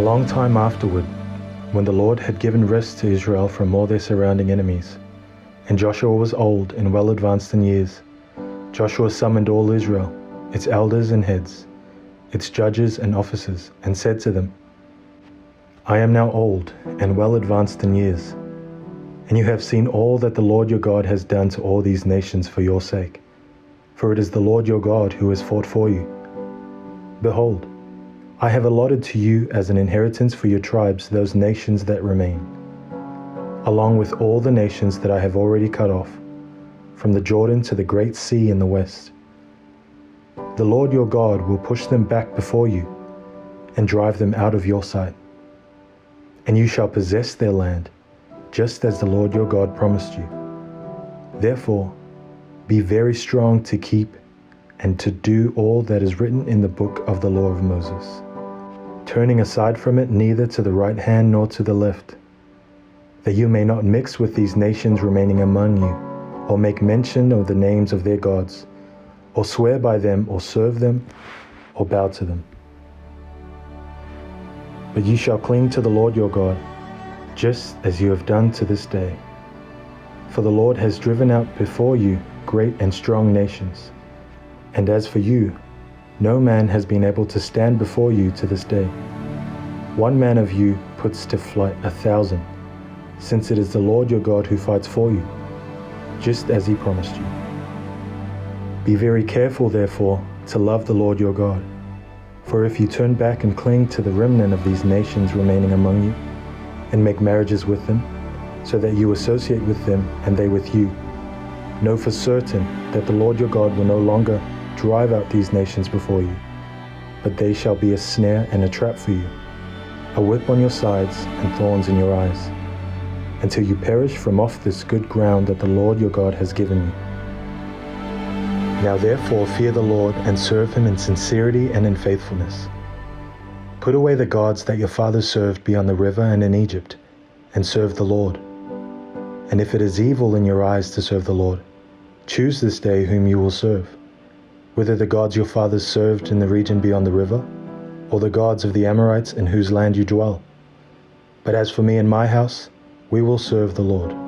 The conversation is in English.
long time afterward, when the Lord had given rest to Israel from all their surrounding enemies, and Joshua was old and well advanced in years, Joshua summoned all Israel, its elders and heads, its judges and officers, and said to them, I am now old and well advanced in years, and you have seen all that the Lord your God has done to all these nations for your sake. For it is the Lord your God who has fought for you. Behold, I have allotted to you as an inheritance for your tribes those nations that remain, along with all the nations that I have already cut off, from the Jordan to the great sea in the west. The Lord your God will push them back before you and drive them out of your sight. And you shall possess their land, just as the Lord your God promised you. Therefore, be very strong to keep and to do all that is written in the book of the law of Moses, turning aside from it neither to the right hand nor to the left, that you may not mix with these nations remaining among you, or make mention of the names of their gods, or swear by them, or serve them, or bow to them. But ye shall cling to the Lord your God, just as you have done to this day. For the Lord has driven out before you great and strong nations, and as for you, no man has been able to stand before you to this day. One man of you puts to flight 1,000, since it is the Lord your God who fights for you, just as he promised you. Be very careful, therefore, to love the Lord your God. For if you turn back and cling to the remnant of these nations remaining among you, and make marriages with them, so that you associate with them and they with you, know for certain that the Lord your God will no longer drive out these nations before you, but they shall be a snare and a trap for you, a whip on your sides and thorns in your eyes, until you perish from off this good ground that the Lord your God has given you. Now therefore fear the Lord and serve him in sincerity and in faithfulness. Put away the gods that your fathers served beyond the river and in Egypt, and serve the Lord. And if it is evil in your eyes to serve the Lord, choose this day whom you will serve, whether the gods your fathers served in the region beyond the river, or the gods of the Amorites in whose land you dwell. But as for me and my house, we will serve the Lord.